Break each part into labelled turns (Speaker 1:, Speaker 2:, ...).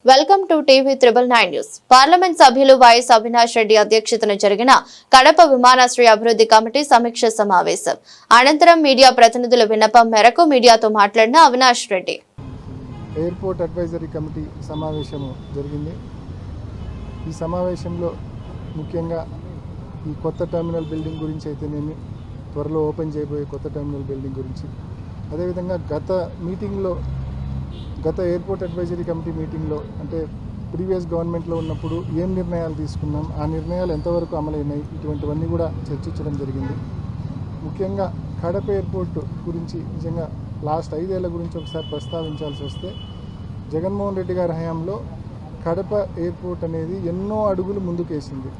Speaker 1: Welcome to TV 999 news. Parliament సభ్యులు YS Avinash Reddy అధ్యక్షతన జరిగిన కడప విమానాశ్రయ అభివృద్ధి కమిటీ సమీక్ష సమావేశం అనంతరం మీడియా ప్రతినిధుల విన్నపం మేరకు మీడియాతో మాట్లాడిన Avinash Reddy.
Speaker 2: Airport advisory committee సమావేశం జరిగింది. ఈ సమావేశంలో ముఖ్యంగా ఈ కొత్త టెర్మినల్ బిల్డింగ్ గురించి అయితేనేమి, త్వరలో ఓపెన్ చేయబోయే కొత్త టెర్మినల్ బిల్డింగ్ గురించి, అదేవిధంగా గత ఎయిర్పోర్ట్ అడ్వైజరీ కమిటీ మీటింగ్లో అంటే ప్రీవియస్ గవర్నమెంట్లో ఉన్నప్పుడు ఏం నిర్ణయాలు తీసుకున్నాం, ఆ నిర్ణయాలు ఎంతవరకు అమలైనాయి, ఇటువంటివన్నీ కూడా చర్చించడం జరిగింది. ముఖ్యంగా కడప ఎయిర్పోర్ట్ గురించి నిజంగా లాస్ట్ 5 ఏళ్ల గురించి ఒకసారి ప్రస్తావించాల్సి వస్తే, జగన్మోహన్ రెడ్డి గారి హయాంలో కడప ఎయిర్పోర్ట్ అనేది ఎన్నో అడుగులు ముందుకేసింది.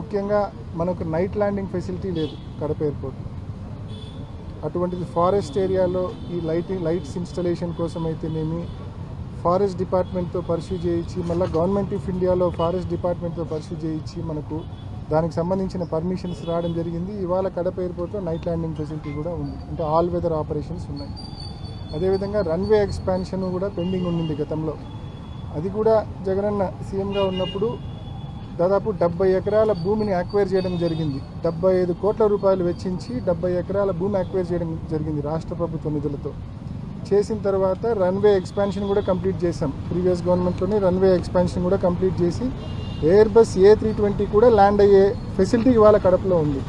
Speaker 2: ముఖ్యంగా మనకు నైట్ ల్యాండింగ్ ఫెసిలిటీ లేదు కడప ఎయిర్పోర్ట్. అటువంటిది ఫారెస్ట్ ఏరియాలో ఈ లైట్స్ ఇన్స్టలేషన్ కోసం అయితేనేమి, ఫారెస్ట్ డిపార్ట్మెంట్తో పర్స్యూ చేయించి, మళ్ళీ గవర్నమెంట్ ఆఫ్ ఇండియాలో ఫారెస్ట్ డిపార్ట్మెంట్తో పర్స్యూ చేయించి మనకు దానికి సంబంధించిన పర్మిషన్స్ రావడం జరిగింది. ఇవాళ కడప ఎయిర్పోర్ట్లో నైట్ ల్యాండింగ్ ఫెసిలిటీ కూడా ఉంది, అంటే ఆల్ వెదర్ ఆపరేషన్స్ ఉన్నాయి. అదేవిధంగా రన్వే ఎక్స్పాన్షన్ కూడా పెండింగ్ ఉండింది గతంలో. అది కూడా జగనన్న సీఎంగా ఉన్నప్పుడు దాదాపు 70 ఎకరాల భూమిని అక్వైర్ చేయడం జరిగింది. 75 కోట్ల రూపాయలు వెచ్చించి 70 ఎకరాల భూమి అక్వైర్ చేయడం జరిగింది రాష్ట్ర ప్రభుత్వ నిధులతో. చేసిన తర్వాత రన్వే ఎక్స్పాన్షన్ కూడా కంప్లీట్ చేశాం. ప్రీవియస్ గవర్నమెంట్లోనే రన్వే ఎక్స్పాన్షన్ కూడా కంప్లీట్ చేసి ఎయిర్బస్ A320 కూడా ల్యాండ్ అయ్యే ఫెసిలిటీ ఇవాళ కడపలో ఉంది.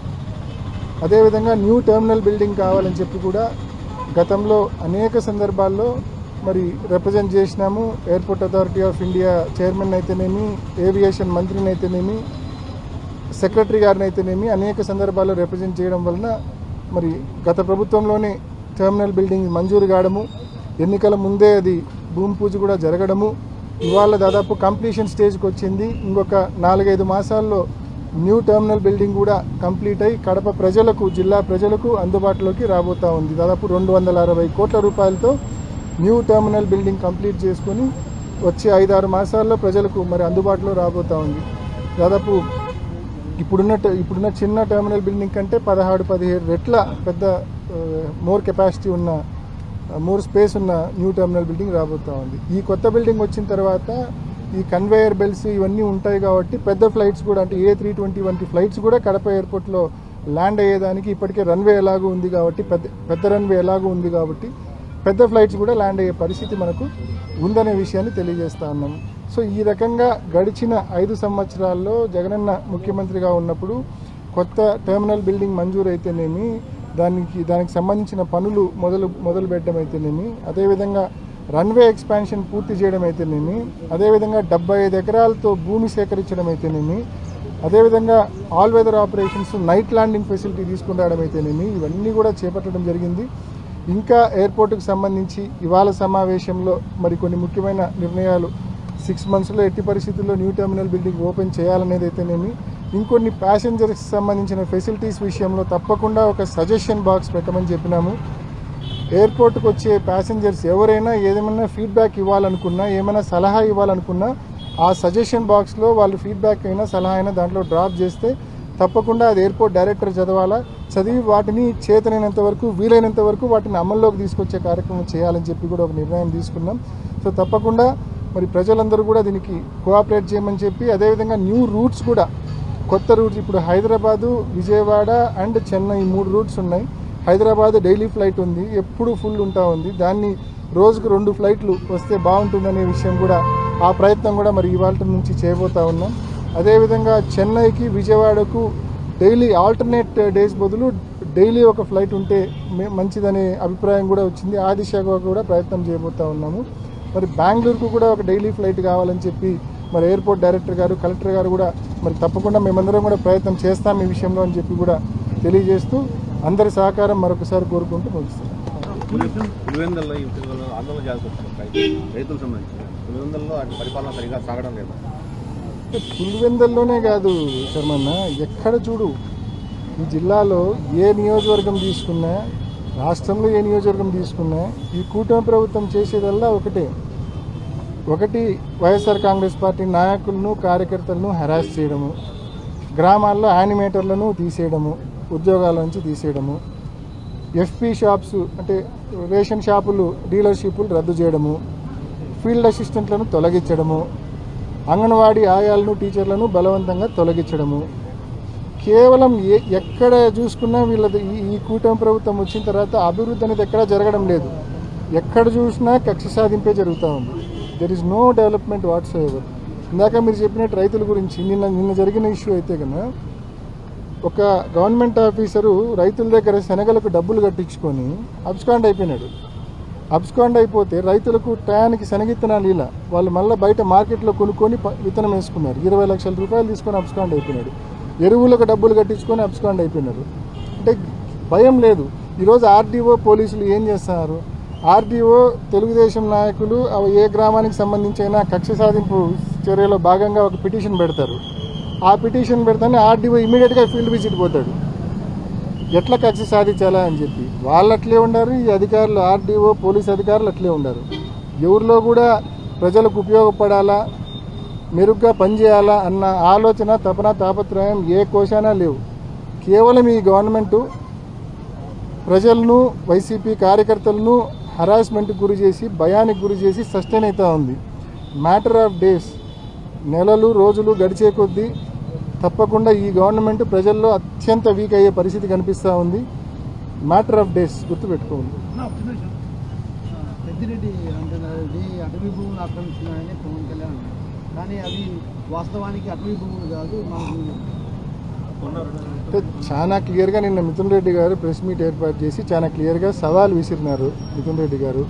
Speaker 2: అదేవిధంగా న్యూ టెర్మినల్ బిల్డింగ్ కావాలని చెప్పి కూడా గతంలో అనేక సందర్భాల్లో మరి రిప్రజెంట్ చేసినాము. Airport authority of India chairman అయితేనేమి, ఏవియేషన్ మంత్రిని అయితేనేమి, సెక్రటరీ గారిని అయితేనేమి అనేక సందర్భాల్లో రిప్రజెంట్ చేయడం వలన మరి గత ప్రభుత్వంలోనే టెర్మినల్ బిల్డింగ్ మంజూరు కావడము, ఎన్నికల ముందే అది భూమి పూజ కూడా జరగడము, ఇవాళ దాదాపు కంప్లీషన్ స్టేజ్కి వచ్చింది. ఇంకొక 4-5 మాసాల్లో న్యూ టెర్మినల్ బిల్డింగ్ కూడా కంప్లీట్ అయ్యి కడప ప్రజలకు, జిల్లా ప్రజలకు అందుబాటులోకి రాబోతూ ఉంది. దాదాపు 260 కోట్ల రూపాయలతో న్యూ టెర్మినల్ బిల్డింగ్ కంప్లీట్ చేసుకొని వచ్చే 5-6 మాసాల్లో ప్రజలకు మరి అందుబాటులో రాబోతూ ఉంది. దాదాపు ఇప్పుడున్న చిన్న టెర్మినల్ బిల్డింగ్ కంటే 16-17 రెట్ల పెద్ద మోర్ కెపాసిటీ ఉన్న, మోర్ స్పేస్ ఉన్న న్యూ టెర్మినల్ బిల్డింగ్ రాబోతూ ఉంది. ఈ కొత్త బిల్డింగ్ వచ్చిన తర్వాత ఈ కన్వేయర్ బెల్ట్స్ ఇవన్నీ ఉంటాయి కాబట్టి పెద్ద ఫ్లైట్స్ కూడా, అంటే A320 వంటి ఫ్లైట్స్ కూడా కడప ఎయిర్పోర్ట్లో ల్యాండ్ అయ్యేదానికి ఇప్పటికే రన్వే ఎలాగూ ఉంది కాబట్టి, పెద్ద రన్వే ఎలాగూ ఉంది కాబట్టి పెద్ద ఫ్లైట్స్ కూడా ల్యాండ్ అయ్యే పరిస్థితి మనకు ఉందనే విషయాన్ని తెలియజేస్తా ఉన్నాము. సో ఈ రకంగా గడిచిన 5 సంవత్సరాల్లో జగనన్న ముఖ్యమంత్రిగా ఉన్నప్పుడు కొత్త టెర్మినల్ బిల్డింగ్ మంజూరు అయితేనేమి, దానికి సంబంధించిన పనులు మొదలు పెట్టడం అయితేనేమి, అదేవిధంగా రన్వే ఎక్స్పాన్షన్ పూర్తి చేయడం అయితేనేమి, అదేవిధంగా 75 ఎకరాలతో భూమి సేకరించడం అయితేనేమి, అదేవిధంగా all weather operations night landing facility తీసుకుని రావడం అయితేనేమి, ఇవన్నీ కూడా చేపట్టడం జరిగింది. ఇంకా ఎయిర్పోర్టుకు సంబంధించి ఇవాళ సమావేశంలో మరి కొన్ని ముఖ్యమైన నిర్ణయాలు, 6 మంత్స్లో ఎట్టి పరిస్థితుల్లో న్యూ టెర్మినల్ బిల్డింగ్ ఓపెన్ చేయాలనేది అయితేనేమి, ఇంకొన్ని ప్యాసింజర్స్కి సంబంధించిన ఫెసిలిటీస్ విషయంలో తప్పకుండా ఒక సజెషన్ బాక్స్ పెట్టమని చెప్పినాము. ఎయిర్పోర్ట్కి వచ్చే ప్యాసింజర్స్ ఎవరైనా ఏదేమైనా ఫీడ్బ్యాక్ ఇవ్వాలనుకున్నా, ఏమైనా సలహా ఇవ్వాలనుకున్నా ఆ సజెషన్ బాక్స్లో వాళ్ళు ఫీడ్బ్యాక్ అయినా సలహా అయినా దాంట్లో డ్రాప్ చేస్తే తప్పకుండా అది ఎయిర్పోర్ట్ డైరెక్టర్ చదివి వాటిని చేతనైనంత వరకు, వీలైనంత వరకు వాటిని అమల్లోకి తీసుకొచ్చే కార్యక్రమం చేయాలని చెప్పి కూడా ఒక నిర్ణయం తీసుకున్నాం. సో తప్పకుండా మరి ప్రజలందరూ కూడా దీనికి కోఆపరేట్ చేయమని చెప్పి, అదేవిధంగా న్యూ రూట్స్ కూడా, కొత్త రూట్స్ ఇప్పుడు హైదరాబాదు, విజయవాడ అండ్ చెన్నై 3 రూట్స్ ఉన్నాయి. హైదరాబాద్ డైలీ ఫ్లైట్ ఉంది, ఎప్పుడు ఫుల్ ఉంటా ఉంది. దాన్ని రోజుకు 2 ఫ్లైట్లు వస్తే బాగుంటుందనే విషయం కూడా, ఆ ప్రయత్నం కూడా మరి ఇవాళ నుంచి చేయబోతా ఉన్నాం. అదేవిధంగా చెన్నైకి, విజయవాడకు డైలీ ఆల్టర్నేట్ డేస్ బదులు డైలీ ఒక ఫ్లైట్ ఉంటే మంచిదనే అభిప్రాయం కూడా వచ్చింది. ఆ దిశగా కూడా ప్రయత్నం చేయబోతూ ఉన్నాము. మరి బెంగళూరుకు కూడా ఒక డైలీ ఫ్లైట్ కావాలని చెప్పి మరి ఎయిర్పోర్ట్ డైరెక్టర్ గారు, కలెక్టర్ గారు కూడా మరి తప్పకుండా మేమందరం కూడా ప్రయత్నం చేస్తాం ఈ విషయంలో అని చెప్పి కూడా తెలియజేస్తూ అందరి సహకారం మరొకసారి కోరుకుంటూ ముగిస్తున్నాం. పులివెందల్లోనే కాదు శర్మన్న, ఎక్కడ చూడు ఈ జిల్లాలో ఏ నియోజకవర్గం తీసుకున్నా, రాష్ట్రంలో ఏ నియోజకవర్గం తీసుకున్నా ఈ కూటమి ప్రభుత్వం చేసేదల్లా ఒకటి వైఎస్ఆర్ కాంగ్రెస్ పార్టీ నాయకులను, కార్యకర్తలను హెరాస్ చేయడము, గ్రామాల్లో యానిమేటర్లను తీసేయడము, ఉద్యోగాల నుంచి తీసేయడము, FP షాప్స్ అంటే రేషన్ షాపులు, డీలర్షిప్లు రద్దు చేయడము, ఫీల్డ్ అసిస్టెంట్లను తొలగించడము, అంగన్వాడీ ఆయాలను టీచర్లను బలవంతంగా తొలగించడము. కేవలం ఎక్కడ చూసుకున్నా వీళ్ళది ఈ కూటమి ప్రభుత్వం వచ్చిన తర్వాత అభివృద్ధి అనేది ఎక్కడా జరగడం లేదు. ఎక్కడ చూసినా కక్ష సాధింపే జరుగుతూ ఉంది. There is no development whatsoever. ఇందాక మీరు చెప్పినట్టు రైతుల గురించి నిన్న జరిగిన ఇష్యూ అయితే కన్నా ఒక గవర్నమెంట్ ఆఫీసరు రైతుల దగ్గర శనగలకు డబ్బులు కట్టించుకొని అబ్స్కాండ్ అయిపోయినాడు. అబ్స్కాండ్ అయిపోతే రైతులకు టయానికి శనగిత్తనాలు ఇలా వాళ్ళు మళ్ళీ బయట మార్కెట్లో కొనుక్కొని విత్తనం వేసుకున్నారు. 20 లక్షల రూపాయలు తీసుకొని అబ్స్కాండ్ అయిపోయినాడు. ఎరువులకు డబ్బులు కట్టించుకొని అబ్స్కాండ్ అయిపోయినారు. అంటే భయం లేదు. ఈరోజు ఆర్డీఓ పోలీసులు ఏం చేస్తున్నారు? ఆర్డీఓ తెలుగుదేశం నాయకులు ఏ గ్రామానికి సంబంధించిన కక్ష సాధింపు చర్యలో భాగంగా ఒక పిటిషన్ పెడతారు. ఆ పిటిషన్ పెడతానే ఆర్డీఓ ఇమీడియట్గా ఫీల్డ్ విజిట్ పోతాడు, ఎట్లా కక్ష సాధించాలా అని చెప్పి. వాళ్ళు అట్లే ఉండారు, ఈ అధికారులు ఆర్డీఓ పోలీస్ అధికారులు అట్లే ఉండారు. ఎవరిలో కూడా ప్రజలకు ఉపయోగపడాలా, మెరుగ్గా పనిచేయాలా అన్న ఆలోచన, తపన, తాపత్రయం ఏ కోశానా లేవు. కేవలం ఈ గవర్నమెంటు ప్రజలను, వైసీపీ కార్యకర్తలను హరాస్మెంట్కి గురి చేసి, భయానికి గురి చేసి సస్టైన్ అవుతూ ఉంది. మ్యాటర్ ఆఫ్ డేస్, నెలలు రోజులు గడిచే కొద్దీ తప్పకుండా ఈ గవర్నమెంట్ ప్రజల్లో అత్యంత వీక్ అయ్యే పరిస్థితి కనిపిస్తూ ఉంది. మ్యాటర్ ఆఫ్ డేస్ గుర్తుపెట్టుకోండి.
Speaker 3: పెద్దిరెడ్డి అంటున్నది అటవీ భూములు ఆక్రమిస్తున్నాయని పవన్ కళ్యాణ్ అన్నారు. కానీ అవి వాస్తవానికి అటవీ భూములు కాదు.
Speaker 2: అంటే చాలా క్లియర్గా నిన్న మిథున్ రెడ్డి గారు ప్రెస్ మీట్ ఏర్పాటు చేసి చాలా క్లియర్గా సవాల్ విసిరినారు. మిథున్ రెడ్డి గారు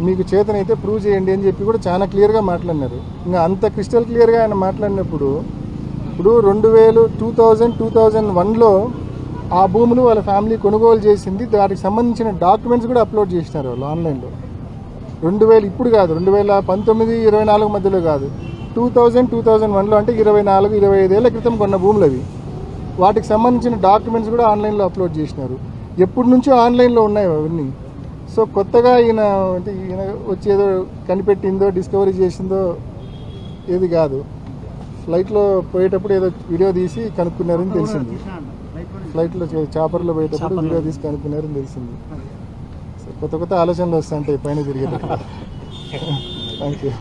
Speaker 2: మీకు చేతనైతే ప్రూవ్ చేయండి అని చెప్పి కూడా చాలా క్లియర్గా మాట్లాడినారు. ఇంకా అంత క్రిస్టల్ క్లియర్గా ఆయన మాట్లాడినప్పుడు ఇప్పుడు 2001లో ఆ భూములు వాళ్ళ ఫ్యామిలీ కొనుగోలు చేసింది, దానికి సంబంధించిన డాక్యుమెంట్స్ కూడా అప్లోడ్ చేసినారు వాళ్ళు ఆన్లైన్లో. 2000 ఇప్పుడు కాదు, 2019-24 మధ్యలో కాదు, 2001లో అంటే 24-25 ఏళ్ల క్రితం కొన్న భూములు అవి. వాటికి సంబంధించిన డాక్యుమెంట్స్ కూడా ఆన్లైన్లో అప్లోడ్ చేసినారు. ఎప్పటి నుంచో ఆన్లైన్లో ఉన్నాయి అవన్నీ. సో కొత్తగా ఈయన వచ్చేదో కనిపెట్టిందో డిస్కవరీ చేసిందో ఏది కాదు. ఫ్లైట్లో పోయేటప్పుడు ఏదో వీడియో తీసి కనుక్కున్నారని తెలిసింది. ఫ్లైట్లో చాపర్లో పోయేటప్పుడు వీడియో తీసి కనుక్కున్నారని తెలిసింది. సో కొత్త ఆలోచనలు వస్తాయంటాయి పైన తిరిగేటప్పుడు. Thank you.